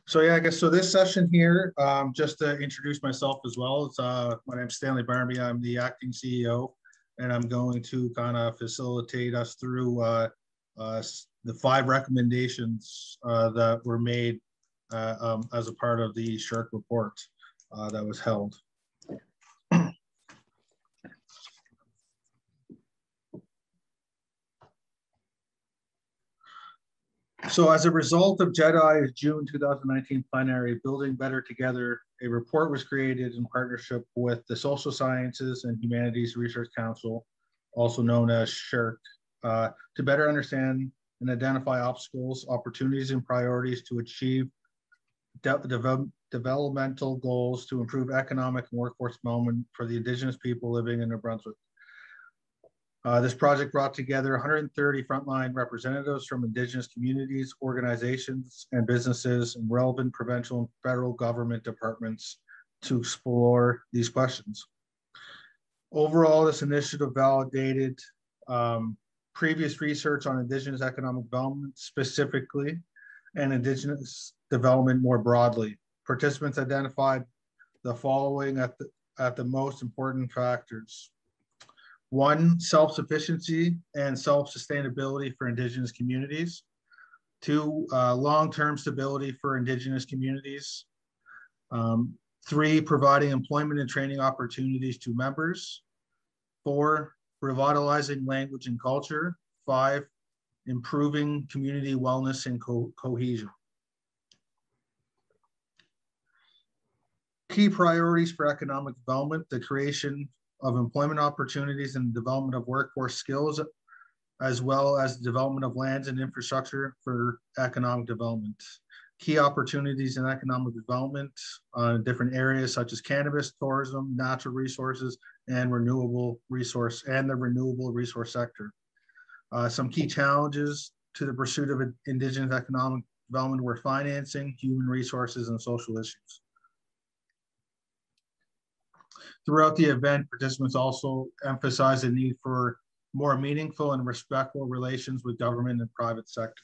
So yeah, I guess so. This session here, just to introduce myself as well. It's my name's Stanley Barnaby. I'm the acting CEO, and I'm going to kind of facilitate us through the 5 recommendations that were made as a part of the SHRC report that was held. So as a result of JEDI's June 2019 plenary, Building Better Together, a report was created in partnership with the Social Sciences and Humanities Research Council, also known as SHRC, to better understand and identify obstacles, opportunities, and priorities to achieve developmental goals to improve economic and workforce development for the Indigenous people living in New Brunswick. This project brought together 130 frontline representatives from Indigenous communities, organizations, and businesses, and relevant provincial and federal government departments to explore these questions. Overall, this initiative validated previous research on Indigenous economic development specifically, and Indigenous development more broadly. Participants identified the following at the most important factors. 1, self-sufficiency and self-sustainability for Indigenous communities. 2, long-term stability for Indigenous communities. 3, providing employment and training opportunities to members. 4, revitalizing language and culture. 5, improving community wellness and cohesion. Key priorities for economic development: the creation of employment opportunities and development of workforce skills, as well as the development of lands and infrastructure for economic development. Key opportunities in economic development in different areas such as cannabis, tourism, natural resources, and the renewable resource sector. Some key challenges to the pursuit of Indigenous economic development were financing, human resources, and social issues. Throughout the event, participants also emphasized the need for more meaningful and respectful relations with government and private sector.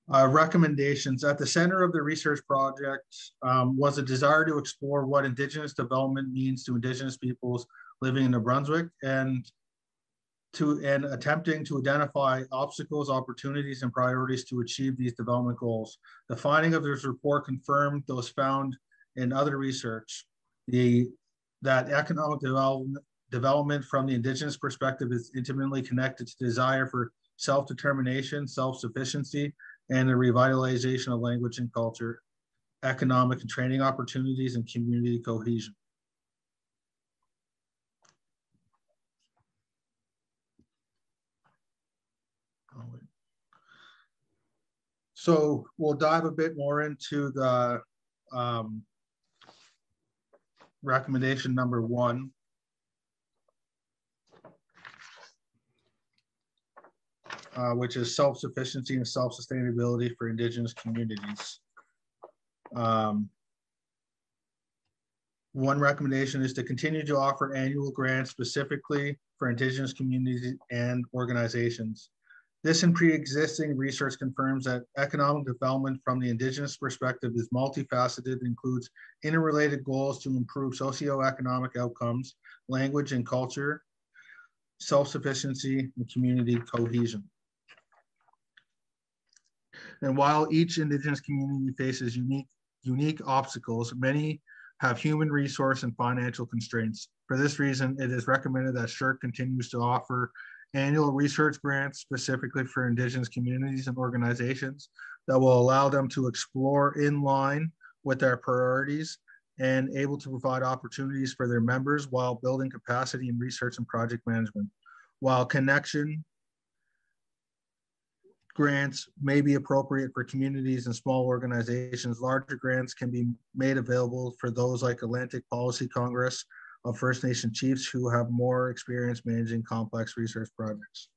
Recommendations. At the center of the research project was a desire to explore what Indigenous development means to Indigenous peoples living in New Brunswick, and attempting to identify obstacles, opportunities, and priorities to achieve these development goals. The finding of this report confirmed those found in other research, that economic development from the Indigenous perspective is intimately connected to desire for self-determination, self-sufficiency, and the revitalization of language and culture, economic and training opportunities, and community cohesion. So we'll dive a bit more into the recommendation number 1. Which is self-sufficiency and self-sustainability for Indigenous communities. One recommendation is to continue to offer annual grants specifically for Indigenous communities and organizations. This and pre-existing research confirms that economic development from the Indigenous perspective is multifaceted, includes interrelated goals to improve socioeconomic outcomes, language and culture, self-sufficiency, and community cohesion. And while each Indigenous community faces unique obstacles, many have human resource and financial constraints. For this reason, it is recommended that SHRC continues to offer annual research grants specifically for Indigenous communities and organizations that will allow them to explore in line with their priorities and able to provide opportunities for their members while building capacity in research and project management. While connection grants may be appropriate for communities and small organizations, larger grants can be made available for those like Atlantic Policy Congress of First Nation chiefs who have more experience managing complex research projects.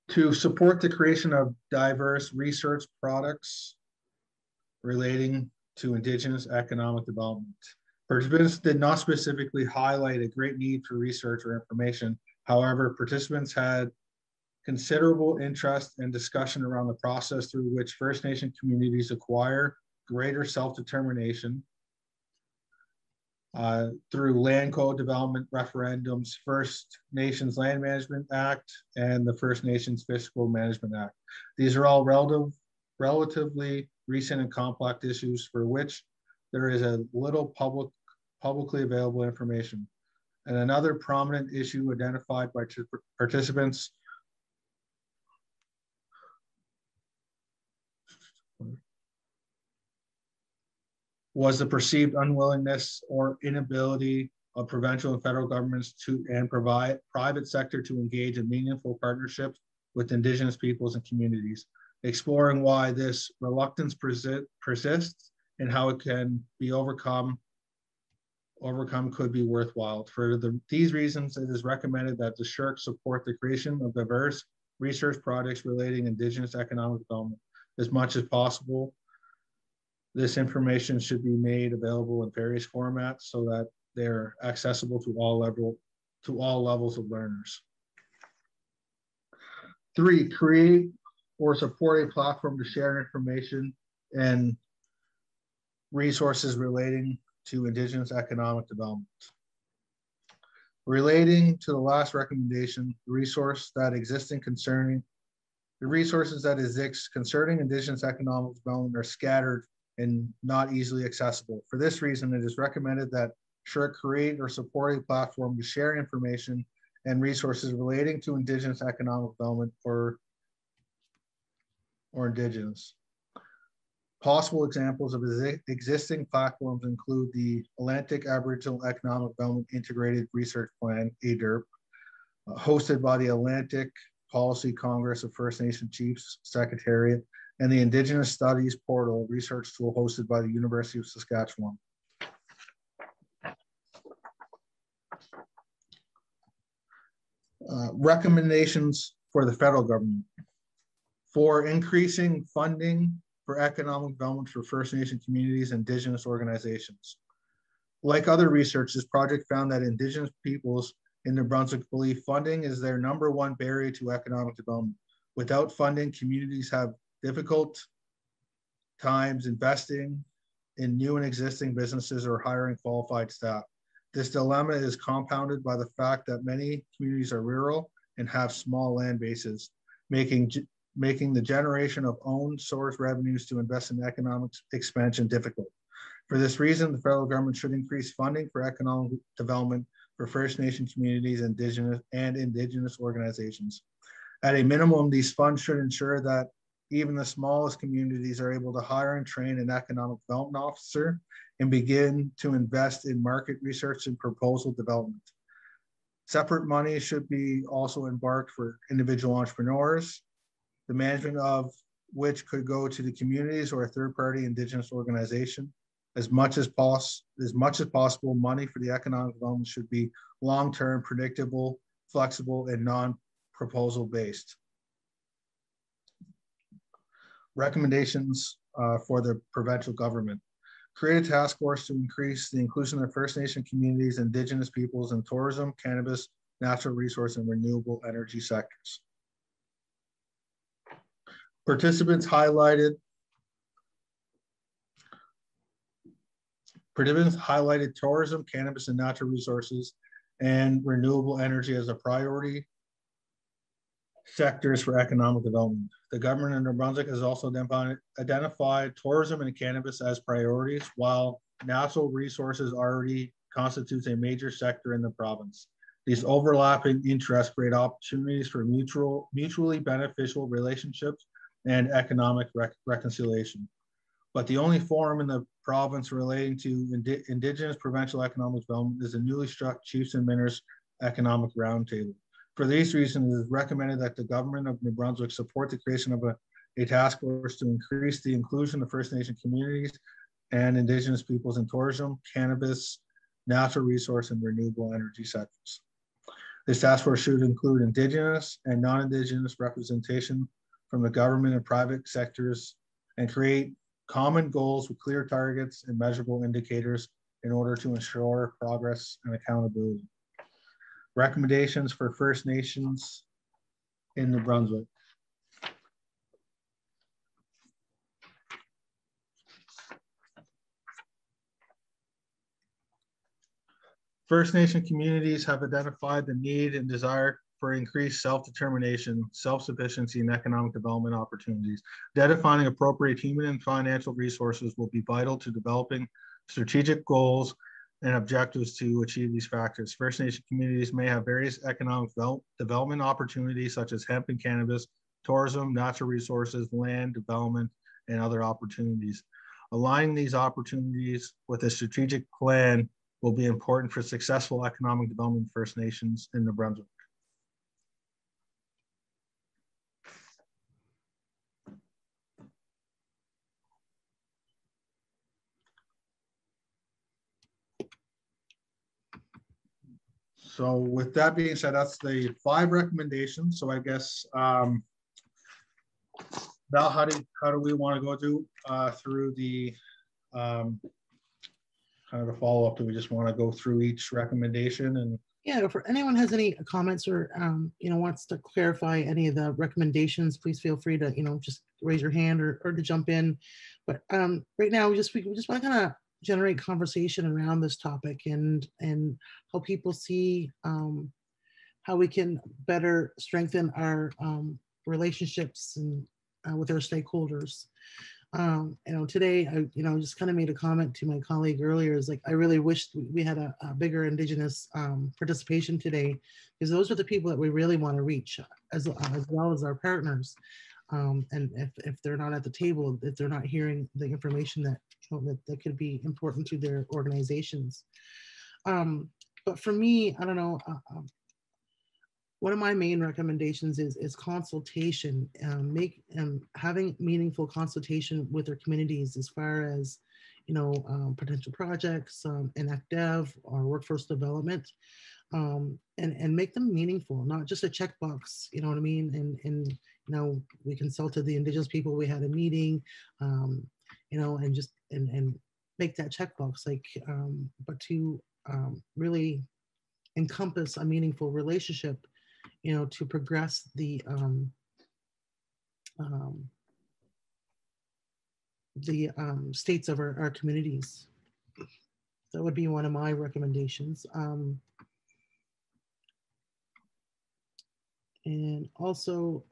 To support the creation of diverse research products relating to Indigenous economic development. Participants did not specifically highlight a great need for research or information. However, participants had considerable interest and discussion around the process through which First Nation communities acquire greater self-determination through land code development referendums, First Nations Land Management Act, and the First Nations Fiscal Management Act. These are all relatively recent and complex issues for which there is a little publicly available information. And another prominent issue identified by participants was the perceived unwillingness or inability of provincial and federal governments and private sector to engage in meaningful partnerships with Indigenous peoples and communities, exploring why this reluctance persists and how it can be overcome could be worthwhile. For these reasons, it is recommended that the SSHRC support the creation of diverse research projects relating Indigenous economic development as much as possible. This information should be made available in various formats so that they're accessible to all levels of learners. 3, create or support a platform to share information and resources relating to Indigenous economic development. Relating to the last recommendation, the resources that exist concerning Indigenous economic development are scattered and not easily accessible. For this reason, it is recommended that SSHRC create or support a platform to share information and resources relating to Indigenous economic development or Indigenous. Possible examples of existing platforms include the Atlantic Aboriginal Economic Development Integrated Research Plan, ADERP, hosted by the Atlantic Policy Congress of First Nation Chiefs Secretariat, and the Indigenous Studies Portal research tool hosted by the University of Saskatchewan. Recommendations for the federal government. For increasing funding for economic development for First Nation communities and Indigenous organizations. Like other research, this project found that Indigenous peoples in New Brunswick believe funding is their #1 barrier to economic development. Without funding, communities have difficult times investing in new and existing businesses or hiring qualified staff. This dilemma is compounded by the fact that many communities are rural and have small land bases, making the generation of own source revenues to invest in economic expansion difficult. For this reason, the federal government should increase funding for economic development for First Nation communities and Indigenous organizations. At a minimum, these funds should ensure that even the smallest communities are able to hire and train an economic development officer and begin to invest in market research and proposal development. Separate money should be also embarked for individual entrepreneurs, the management of which could go to the communities or a third-party Indigenous organization. As much as possible, money for the economic development should be long-term, predictable, flexible, and non-proposal based. Recommendations for the provincial government. Create a task force to increase the inclusion of First Nation communities, Indigenous peoples in tourism, cannabis, natural resource, and renewable energy sectors. Participants highlighted tourism, cannabis, and natural resources and renewable energy as a priority sectors for economic development. The government of New Brunswick has also identified tourism and cannabis as priorities, while natural resources already constitutes a major sector in the province. These overlapping interests create opportunities for mutually beneficial relationships and economic reconciliation. But the only forum in the province relating to Indigenous provincial economic development is the newly struck Chiefs and Ministers Economic Roundtable. For these reasons, it is recommended that the government of New Brunswick support the creation of a task force to increase the inclusion of First Nation communities and Indigenous peoples in tourism, cannabis, natural resource, and renewable energy sectors. This task force should include Indigenous and non-Indigenous representation from the government and private sectors and create common goals with clear targets and measurable indicators in order to ensure progress and accountability. Recommendations for First Nations in New Brunswick. First Nation communities have identified the need and desire for increased self-determination, self-sufficiency, and economic development opportunities. Identifying appropriate human and financial resources will be vital to developing strategic goals and objectives to achieve these factors. First Nation communities may have various economic development opportunities such as hemp and cannabis, tourism, natural resources, land development, and other opportunities. Aligning these opportunities with a strategic plan will be important for successful economic development of First Nations in New Brunswick. So with that being said, that's the 5 recommendations. So I guess, Val, how do we want to go through the kind of a follow-up? Do we just want to go through each recommendation? And yeah, if anyone has any comments or wants to clarify any of the recommendations, please feel free to just raise your hand or to jump in. But right now we just want to kind of generate conversation around this topic and help people see how we can better strengthen our relationships and with our stakeholders. Today, I just kind of made a comment to my colleague earlier, is like, I really wish we had a bigger Indigenous participation today, because those are the people that we really want to reach, as well as our partners. And if they're not at the table, if they're not hearing the information that could be important to their organizations. But for me, I don't know, one of my main recommendations is consultation. Having meaningful consultation with our communities as far as potential projects, and dev or workforce development, and make them meaningful, not just a checkbox. You know what I mean? And we consulted the Indigenous people. We had a meeting, and just and make that checkbox, but to really encompass a meaningful relationship, to progress the states of our communities. That would be one of my recommendations. And also,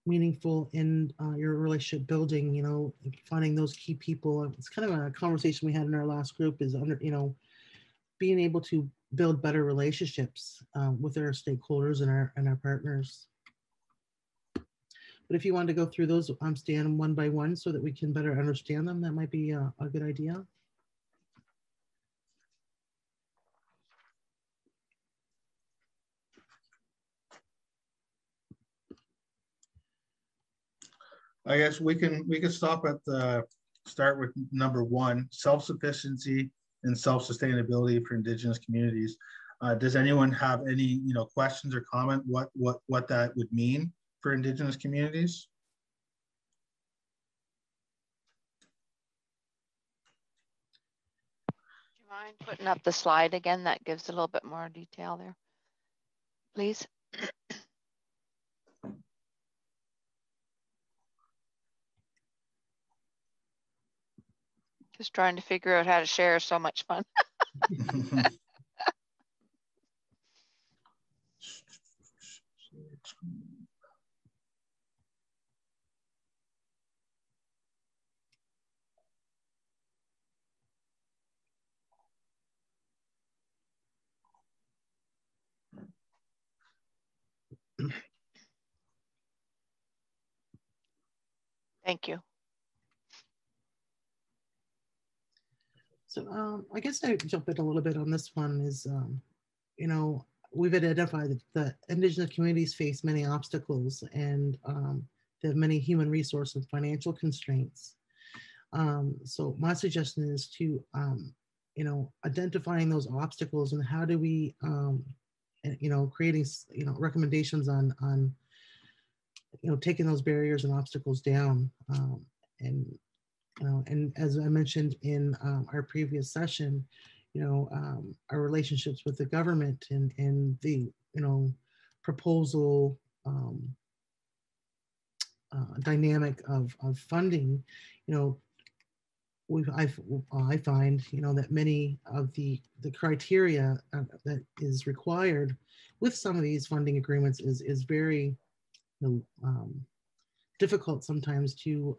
meaningful in your relationship building, finding those key people. It's kind of a conversation we had in our last group, is being able to build better relationships with our stakeholders and our partners. But if you want to go through those, Stan, one by one so that we can better understand them, that might be a good idea. I guess we can stop at start with number 1, self-sufficiency and self-sustainability for Indigenous communities. Does anyone have any questions or comment what that would mean for Indigenous communities? Do you mind putting up the slide again? That gives a little bit more detail there, please. Just trying to figure out how to share. So much fun. Thank you. So I guess I jump in a little bit on this one. Is we've identified that Indigenous communities face many obstacles, and they have many human resource and financial constraints. So my suggestion is to identifying those obstacles and how do we you know, creating, you know, recommendations on, you know, taking those barriers and obstacles down. And, you know, and as I mentioned in our previous session, you know, our relationships with the government and the, you know, proposal dynamic of funding, you know, I find, you know, that many of the criteria that is required with some of these funding agreements is very, you know, difficult sometimes to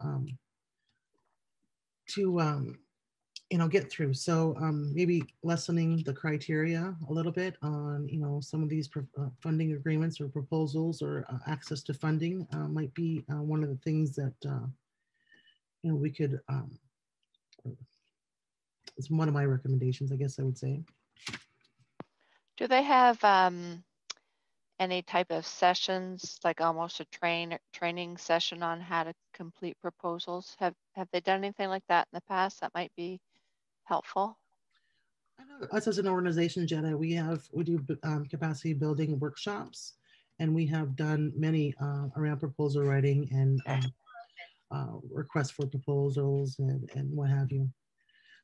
you know, get through. So maybe lessening the criteria a little bit on, you know, some of these funding agreements or proposals or access to funding might be one of the things that you know, we could. It's one of my recommendations, I guess I would say. Do they have any type of sessions, like almost a training session on how to complete proposals? Have they done anything like that in the past that might be helpful? I know us as an organization, JEDI, we do capacity building workshops, and we have done many around proposal writing and requests for proposals and what have you.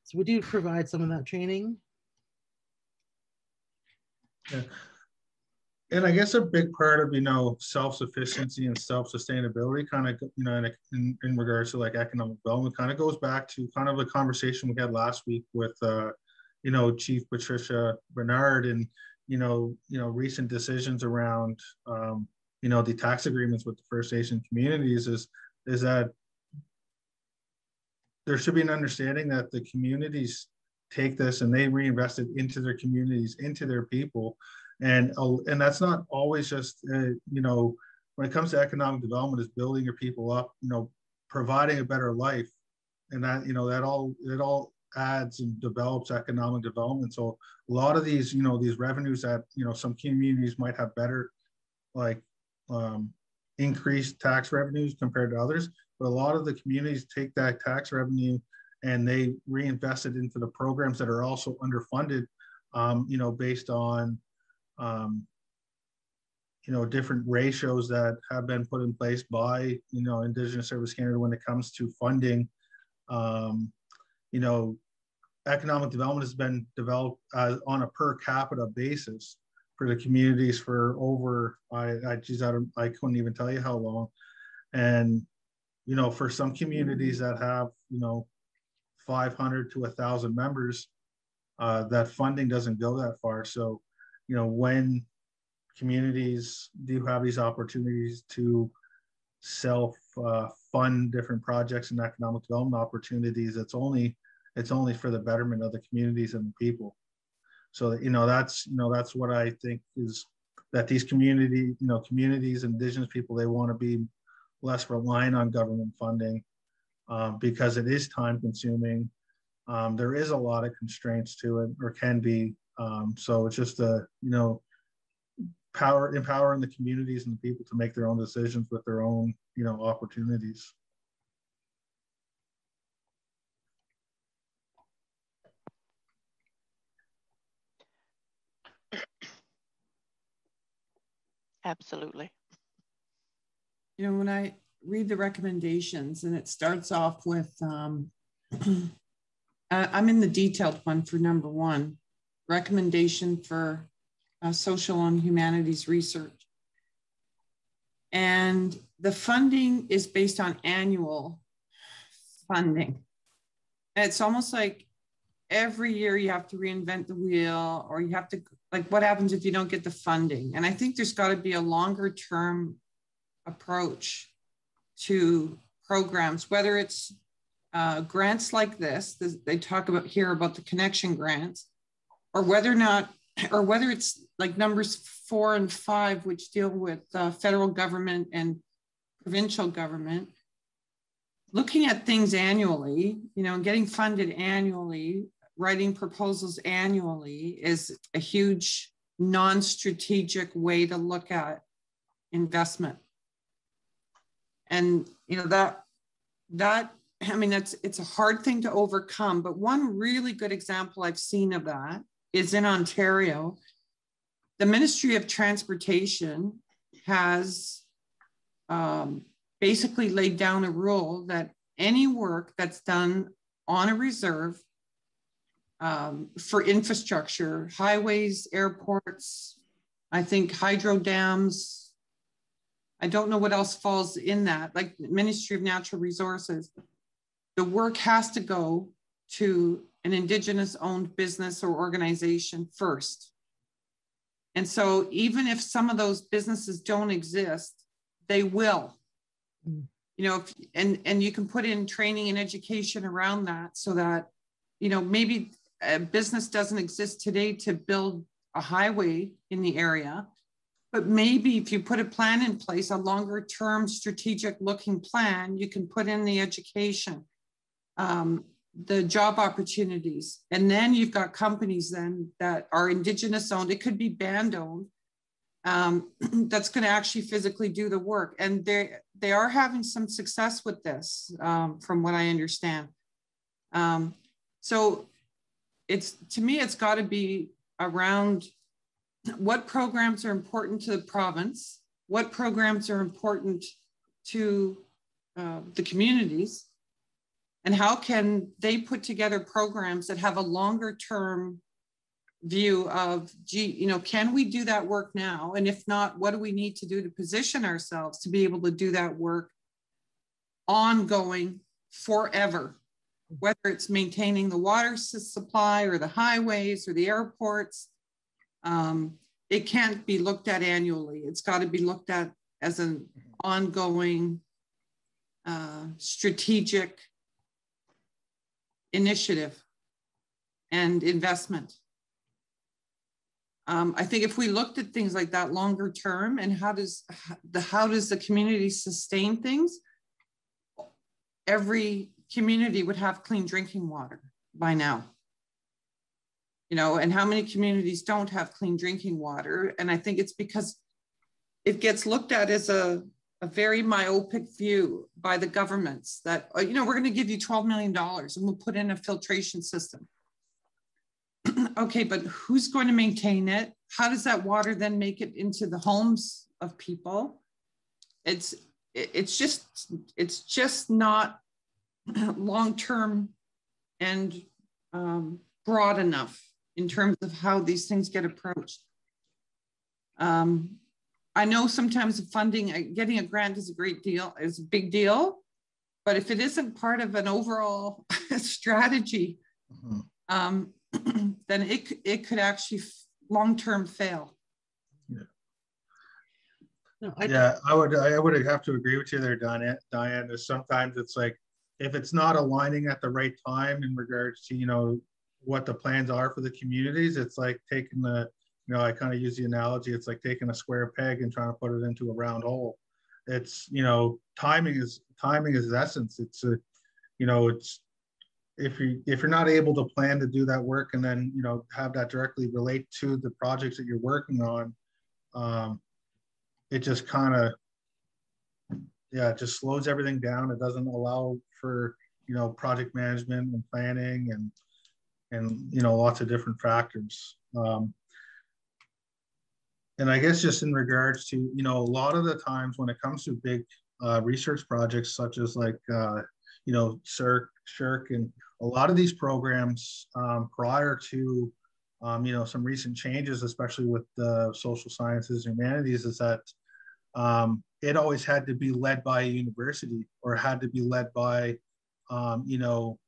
So we do provide some of that training. Yeah. And I guess a big part of, you know, self-sufficiency and self-sustainability kind of, you know, in regards to like economic development kind of goes back to kind of a conversation we had last week with, you know, Chief Patricia Bernard and, you know, recent decisions around, you know, the tax agreements with the First Nation communities is that there should be an understanding that the communities take this and they reinvest it into their communities, into their people. And that's not always just, you know, when it comes to economic development, is building your people up, you know, providing a better life. And that, you know, it all adds and develops economic development. So a lot of these, you know, these revenues that, you know, some communities might have better, like increased tax revenues compared to others. But a lot of the communities take that tax revenue and they reinvest it into the programs that are also underfunded, you know, based on, you know, different ratios that have been put in place by, you know, Indigenous Service Canada when it comes to funding. You know, economic development has been developed on a per capita basis for the communities for over, I couldn't even tell you how long. And, you know, for some communities that have, you know, 500 to 1,000 members, that funding doesn't go that far. So, you know, when communities do have these opportunities to self-fund different projects and economic development opportunities, it's only for the betterment of the communities and the people. So, you know, that's what I think is that these communities, Indigenous people, they want to be less reliant on government funding because it is time consuming. There is a lot of constraints to it, or can be. So it's just empowering the communities and the people to make their own decisions with their own, you know, opportunities. Absolutely. You know, when I read the recommendations and it starts off with, I'm in the detailed one for number 1, recommendation for social and humanities research. And the funding is based on annual funding. And it's almost like every year you have to reinvent the wheel, or you have to, like, what happens if you don't get the funding? And I think there's got to be a longer term approach to programs, whether it's grants like this, they talk about here about the connection grants, or whether it's like numbers 4 and 5, which deal with federal government and provincial government, looking at things annually, you know, and getting funded annually, writing proposals annually is a huge non-strategic way to look at investment. And, you know, that I mean, it's a hard thing to overcome, but one really good example I've seen of that is in Ontario. the Ministry of Transportation has basically laid down a rule that any work that's done on a reserve for infrastructure, highways, airports, I think hydro dams, I don't know what else falls in that, like Ministry of Natural Resources, the work has to go to an Indigenous owned business or organization first. And so even if some of those businesses don't exist, they will. You know, and you can put in training and education around that so that, you know, maybe a business doesn't exist today to build a highway in the area, but maybe if you put a plan in place, a longer term strategic looking plan, you can put in the education, the job opportunities, and then you've got companies then that are Indigenous owned, it could be band owned, that's going to actually physically do the work. And they are having some success with this, from what I understand. So to me, it's got to be around what programs are important to the province, what programs are important to the communities, and how can they put together programs that have a longer term view of, gee, you know, can we do that work now? And if not, what do we need to do to position ourselves to be able to do that work ongoing forever, whether it's maintaining the water supply or the highways or the airports. It can't be looked at annually. It's got to be looked at as an ongoing strategic initiative and investment. I think if we looked at things like that longer term, and how does the community sustain things, every community would have clean drinking water by now. You know, and how many communities don't have clean drinking water? And I think it's because it gets looked at as a very myopic view by the governments that, you know, we're going to give you $12 million and we'll put in a filtration system. Okay, but who's going to maintain it? How does that water then make it into the homes of people? It's just not long-term and broad enough in terms of how these things get approached. I know sometimes funding, getting a grant is a big deal, but if it isn't part of an overall strategy, then it could actually long-term fail. Yeah. No, I would have to agree with you there, Diane. Sometimes it's like, if it's not aligning at the right time in regards to, you know, what the plans are for the communities, it's like taking the, you know, I kind of use the analogy, it's like taking a square peg and trying to put it into a round hole. It's, you know, timing is essence. It's a, you know, it's, if you're not able to plan to do that work and then, you know, have that directly relate to the projects that you're working on, it just kind of, yeah, it just slows everything down. It doesn't allow for, you know, project management and planning and you know, lots of different factors. And I guess just in regards to, you know, a lot of the times when it comes to big research projects, such as like, you know, SHRC, and a lot of these programs prior to, you know, some recent changes, especially with the social sciences and humanities, is that it always had to be led by a university, or had to be led by, you know,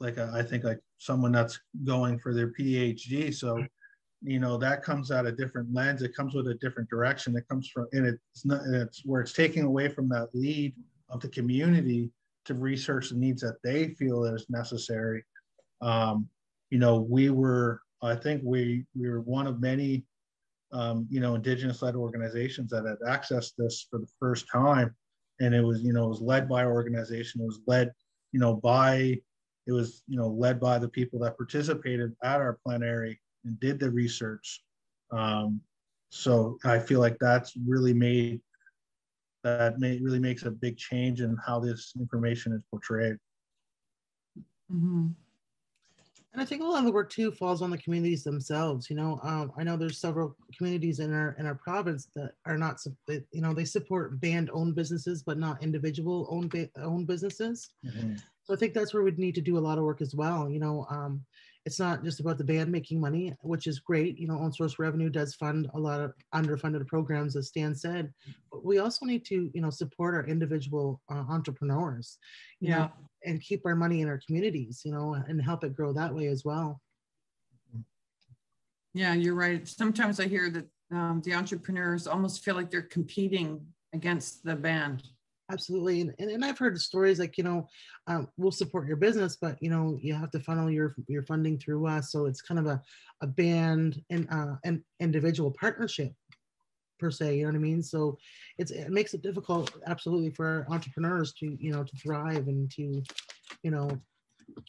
like I think like someone that's going for their PhD. So, you know, that comes at a different lens. It comes with a different direction. It comes from, and it's where it's taking away from that lead of the community to research the needs that they feel is necessary. You know, I think we were one of many, you know, Indigenous-led organizations that had accessed this for the first time, and it was, you know, it was led by our organization. It was led, you know, led by the people that participated at our plenary and did the research. So I feel like that's really really makes a big change in how this information is portrayed. Mm-hmm. And I think a lot of the work too falls on the communities themselves. I know there's several communities in our province that are not, they support band-owned businesses, but not individual owned businesses. Mm-hmm. So I think that's where we'd need to do a lot of work as well. It's not just about the band making money, which is great. Own source revenue does fund a lot of underfunded programs, as Stan said. But we also need to, support our individual entrepreneurs, and keep our money in our communities, and help it grow that way as well. Yeah, you're right. Sometimes I hear that the entrepreneurs almost feel like they're competing against the band. Absolutely. And I've heard stories like, we'll support your business, but, you have to funnel your funding through us. So it's kind of a band and an individual partnership per se, you know what I mean? So it makes it difficult, absolutely, for entrepreneurs to, to thrive and to,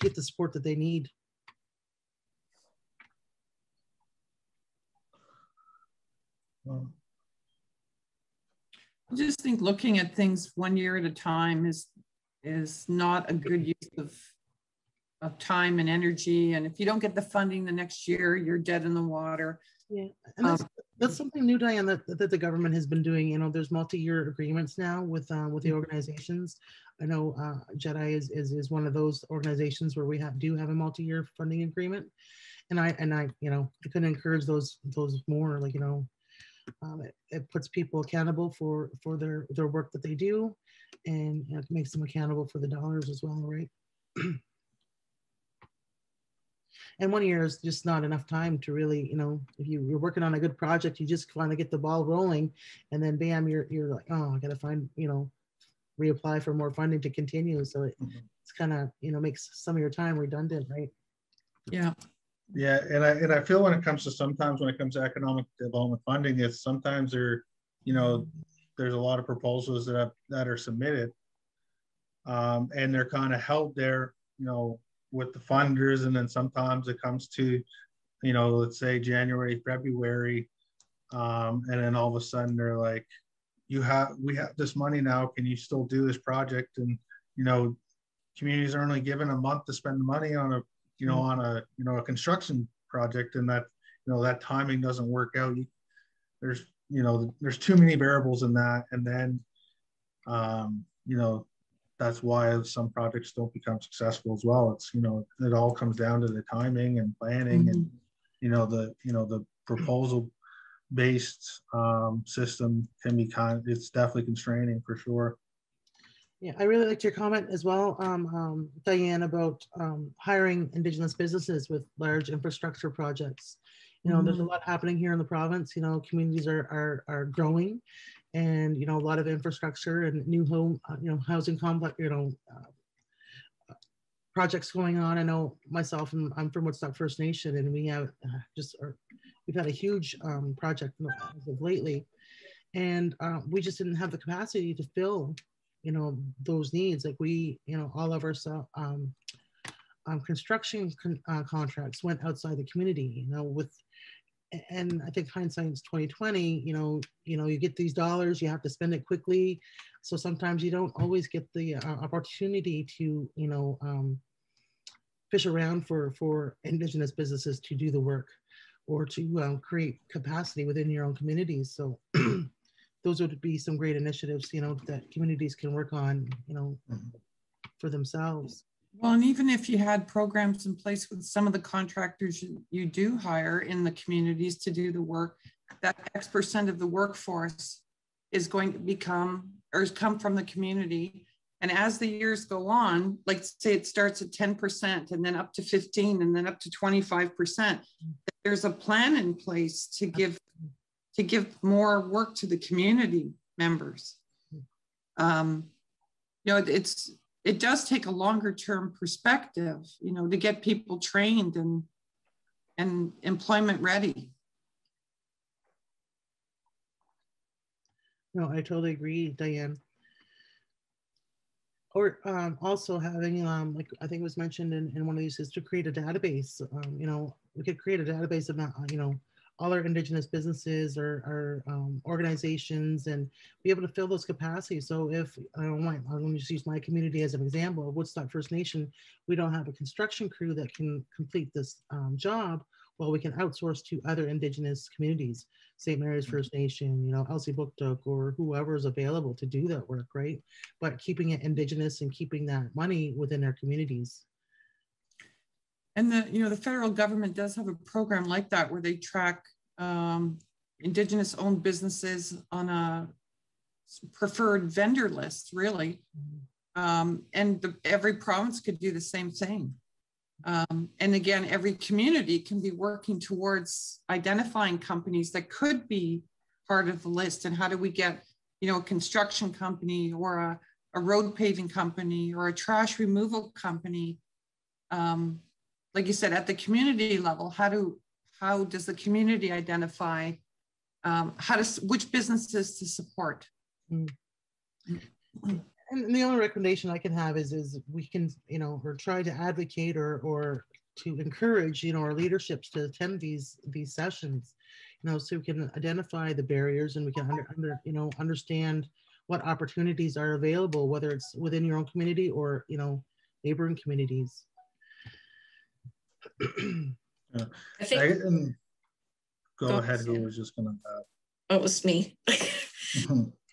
get the support that they need. Well, I just think looking at things 1 year at a time is not a good use of time and energy. And if you don't get the funding the next year, you're dead in the water. Yeah, and that's something new, Diane, that the government has been doing. There's multi-year agreements now with the organizations. I know JEDI is one of those organizations where we do have a multi-year funding agreement, and I could encourage those more. Like, it puts people accountable for their work that they do, and it makes them accountable for the dollars as well, right? And 1 year is just not enough time to really, if you're working on a good project, you just want to get the ball rolling, and then bam, you're like, oh, I got to find, reapply for more funding to continue. So it's kind of, makes some of your time redundant, right? Yeah. Yeah, and I feel when it comes to economic development funding, it's sometimes there's a lot of proposals that are submitted, and they're kind of held there, with the funders, and then sometimes it comes to, let's say January, February, and then all of a sudden they're like, we have this money now, can you still do this project? And communities are only given a month to spend the money on a construction project, and that that timing doesn't work out. There's too many variables in that, and then that's why some projects don't become successful as well. It's it all comes down to the timing and planning, and the proposal based system can be it's definitely constraining for sure. Yeah, I really liked your comment as well, Diane, about hiring Indigenous businesses with large infrastructure projects. There's a lot happening here in the province. Communities are growing, and a lot of infrastructure and new home, housing complex, projects going on. I know myself, and I'm from Woodstock First Nation, and we have we've had a huge project as of lately, and we just didn't have the capacity to fill those needs. Like all of our construction contracts went outside the community, and I think hindsight's 2020. You get these dollars, you have to spend it quickly, so sometimes you don't always get the opportunity to fish around for Indigenous businesses to do the work, or to create capacity within your own communities. So those would be some great initiatives, that communities can work on, for themselves. Well, and even if you had programs in place with some of the contractors you do hire in the communities to do the work, that X% of the workforce is going to come from the community. And as the years go on, like say it starts at 10% and then up to 15 and then up to 25%, there's a plan in place to give more work to the community members. It does take a longer term perspective, to get people trained and employment ready. No, I totally agree, Diane. Or also having, like I think it was mentioned in one of these, is to create a database. We could create a database of, all our Indigenous businesses or organizations and be able to fill those capacities. So if I'm going to just use my community as an example, Woodstock First Nation, we don't have a construction crew that can complete this job. Well, we can outsource to other Indigenous communities, St. Mary's First Nation, you know, Elsie Booktook, or whoever is available to do that work, right? But keeping it Indigenous and keeping that money within our communities. And the federal government does have a program like that where they track Indigenous owned businesses on a preferred vendor list, really. And every province could do the same thing. And again, every community can be working towards identifying companies that could be part of the list. And how do we get, a construction company or a road paving company or a trash removal company? Like you said, at the community level, how does the community identify which businesses to support? And the only recommendation I can have is we can, or try to advocate or to encourage, our leaderships to attend these sessions, so we can identify the barriers and we can understand what opportunities are available, whether it's within your own community or, neighboring communities. I think, go ahead. Who was just gonna? It was me.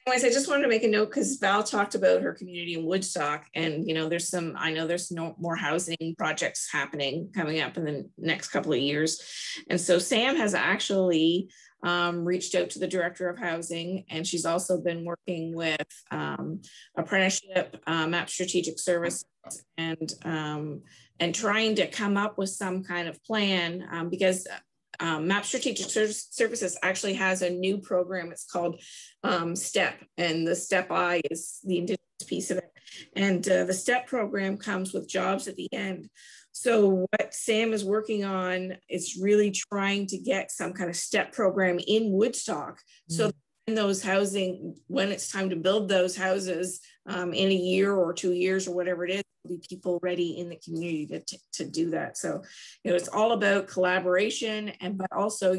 Anyways, I just wanted to make a note because Val talked about her community in Woodstock, and I know there's no more housing projects coming up in the next couple of years, and so Sam has actually reached out to the director of housing, and she's also been working with apprenticeship, MAP Strategic Services, and trying to come up with some kind of plan because. MAP Strategic Services actually has a new program. It's called STEP, and the STEP I is the Indigenous piece of it. And the STEP program comes with jobs at the end. So what Sam is working on is really trying to get some kind of STEP program in Woodstock. So in those housing, when it's time to build those houses in a year or 2 years or whatever it is, be people ready in the community to do that. So, it's all about collaboration but also,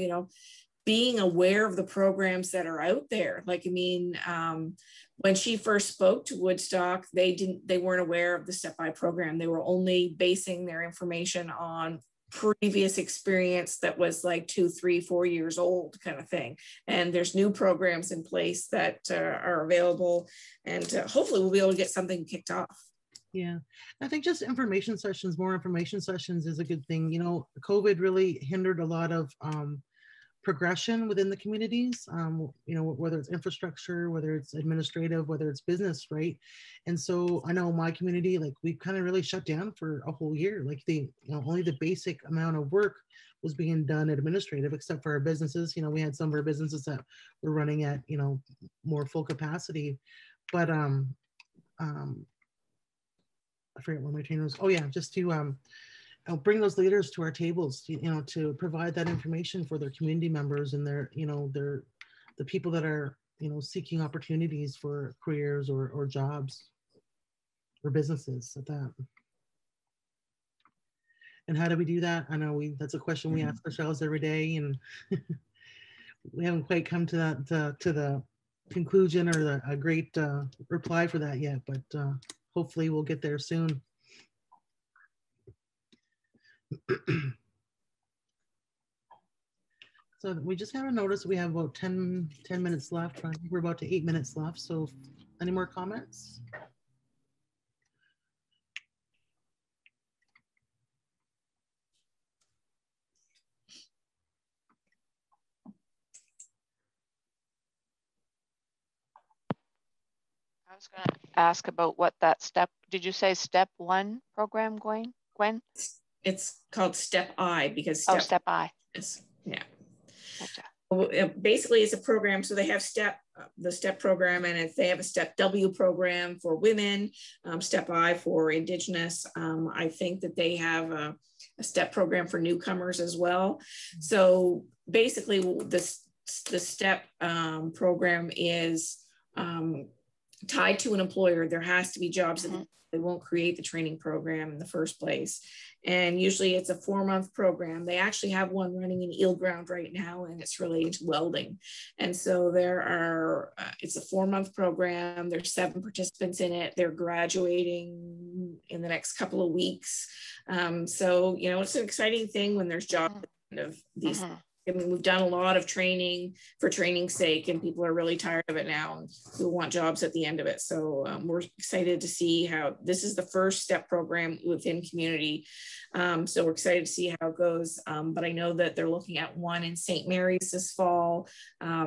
being aware of the programs that are out there. Like, when she first spoke to Woodstock, they weren't aware of the Step By program. They were only basing their information on previous experience that was like 2, 3, 4 years old kind of thing. And there's new programs in place that are available, and hopefully we'll be able to get something kicked off. Yeah, I think just more information sessions is a good thing. COVID really hindered a lot of progression within the communities, whether it's infrastructure, whether it's administrative, whether it's business, right? And so I know my community, like, we kind of really shut down for a whole year. Like, only the basic amount of work was being done administrative, except for our businesses. We had some of our businesses that were running at, more full capacity. But I forget what my trainer was. Oh yeah, just to bring those leaders to our tables, to provide that information for their community members and the people that are, seeking opportunities for careers or jobs or businesses at that. And how do we do that? I know that's a question we ask ourselves every day, and we haven't quite come to the conclusion or a great reply for that yet, but hopefully we'll get there soon. So we just have a notice. We have about 10 minutes left. I think we're about to 8 minutes left. So any more comments? I was going to ask about what that did you say Step 1 program, Gwen? It's called Step I because Step I. Yeah. Gotcha. Basically, it's a program. So they have the STEP program, and they have a Step W program for women, Step I for Indigenous. I think that they have a STEP program for newcomers as well. So basically, the STEP program is tied to an employer, there has to be jobs that they won't create the training program in the first place. And usually it's a 4-month program. They actually have one running in Eel Ground right now, and it's related to welding. And so there are, it's a 4-month program. There's 7 participants in it. They're graduating in the next couple of weeks. So, you know, it's an exciting thing when there's jobs of these. I mean, we've done a lot of training for training's sake, and people are really tired of it now and who want jobs at the end of it. So we're excited to see how this is the first STEP program within community. So we're excited to see how it goes. But I know that they're looking at one in St. Mary's this fall,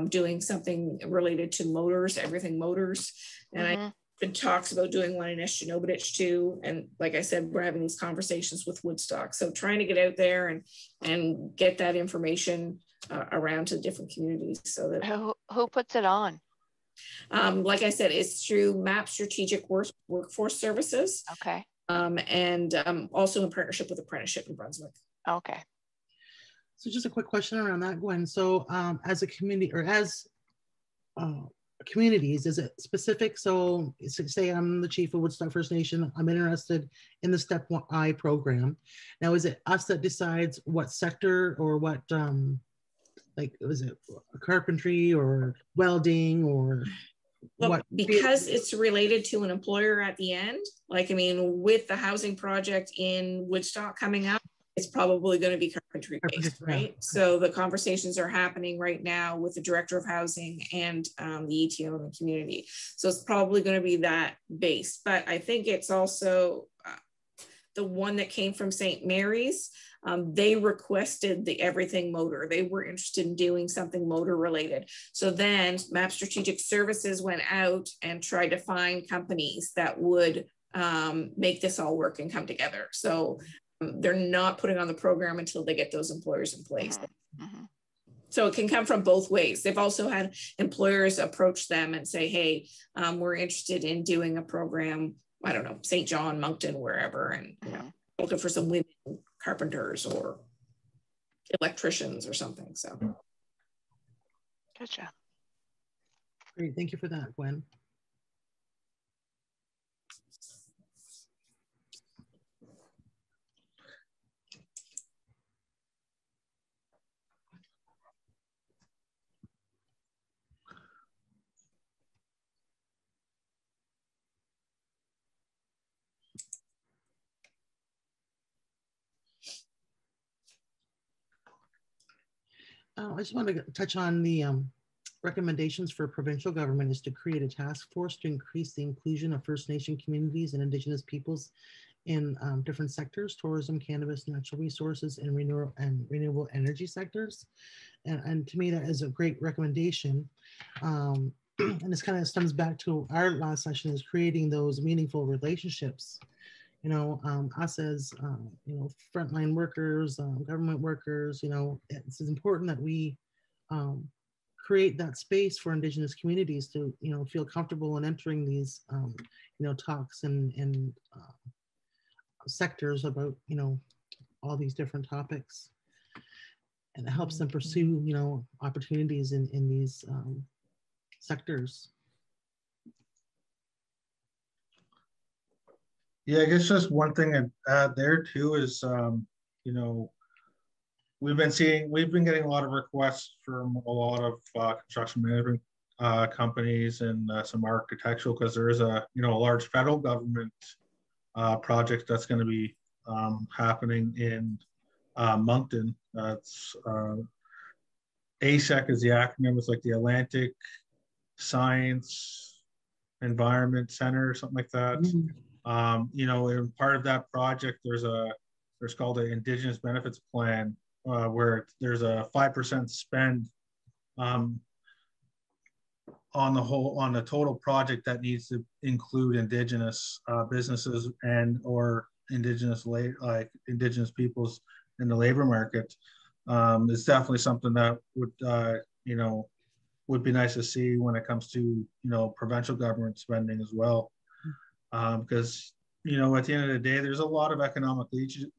doing something related to motors, everything motors. And been talks about doing one in Eshanobadich too. And like I said, we're having these conversations with Woodstock. So trying to get out there and get that information around to different communities. So that who puts it on? Like I said, it's through MAP Strategic Workforce Services. Okay. And also in partnership with Apprenticeship in Brunswick. Okay. So just a quick question around that, Gwen. So as a community, or as communities, is it specific? So say I'm the chief of Woodstock First Nation, I'm interested in the Step I program. Now, is it us that decides what sector or what, like, was it carpentry or welding or what? Because it's related to an employer at the end, like, I mean, with the housing project in Woodstock coming up, it's probably going to be carpentry based, right? So the conversations are happening right now with the director of housing and the ETO in the community. So it's probably going to be that based. But I think it's also the one that came from St. Mary's. They requested the everything motor. They were interested in doing something motor related. So then MAP Strategic Services went out and tried to find companies that would make this all work and come together. So they're not putting on the program until they get those employers in place. So it can come from both ways. They've also had employers approach them and say, hey, we're interested in doing a program, I don't know, St. John, Moncton, wherever, and you know, looking for some women carpenters or electricians or something. So gotcha. Great, thank you for that, Gwen. I just want to touch on the recommendations for provincial government is to create a task force to increase the inclusion of First Nation communities and Indigenous peoples in different sectors: tourism, cannabis, natural resources, and renewable energy sectors. And to me, that is a great recommendation. And this kind of stems back to our last session, is creating those meaningful relationships. You know, us as, you know, frontline workers, government workers, you know, it's important that we create that space for Indigenous communities to, you know, feel comfortable in entering these, you know, talks and sectors about, you know, all these different topics. And it helps them pursue, you know, opportunities in these sectors. Yeah, I guess just one thing I'd add there too is, you know, we've been getting a lot of requests from a lot of construction management companies and some architectural, because there is a, you know, a large federal government project that's going to be happening in Moncton. That's ASEC is the acronym. It's like the Atlantic Science Environment Center or something like that. You know, and part of that project, there's called an Indigenous Benefits Plan, where there's a 5% spend on the total project that needs to include Indigenous businesses and or Indigenous peoples in the labor market. It's definitely something that would you know, would be nice to see when it comes to, you know, provincial government spending as well. Because, you know, at the end of the day, there's a lot of economic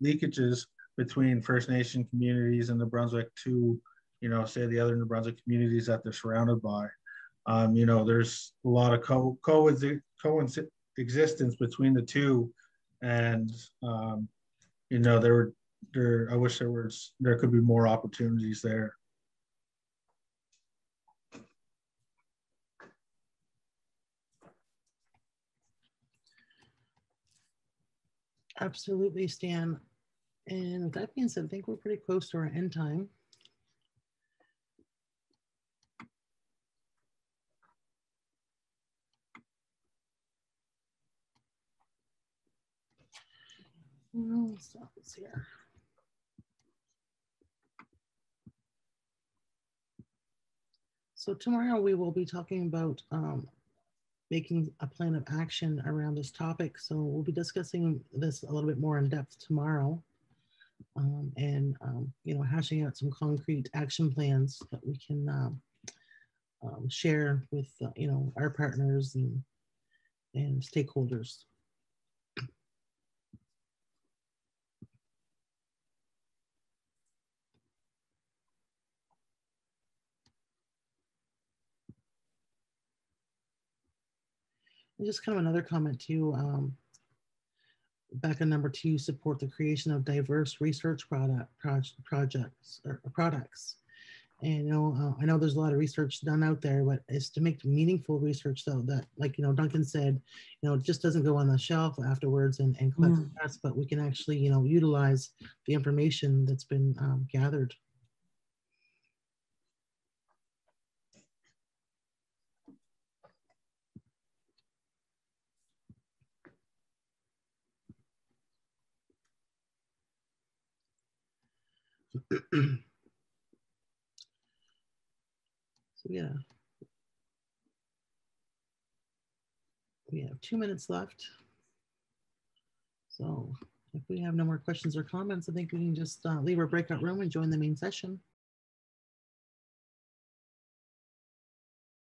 leakages between First Nation communities in New Brunswick to, you know, say the other New Brunswick communities that they're surrounded by. You know, there's a lot of coexistence between the two, and you know, I wish there could be more opportunities there. Absolutely, Stan. And with that being said, I think we're pretty close to our end time. Let's stop this here. So tomorrow we will be talking about making a plan of action around this topic. So we'll be discussing this a little bit more in depth tomorrow, and you know, hashing out some concrete action plans that we can share with you know, our partners and stakeholders. And just kind of another comment too. Back on number 2, support the creation of diverse research projects or products. And you know, I know there's a lot of research done out there, but it's to make meaningful research, though, that, like, you know, Duncan said, you know, it just doesn't go on the shelf afterwards and collect stats, but we can actually, you know, utilize the information that's been gathered. So yeah, we have 2 minutes left. So if we have no more questions or comments, I think we can just leave our breakout room and join the main session.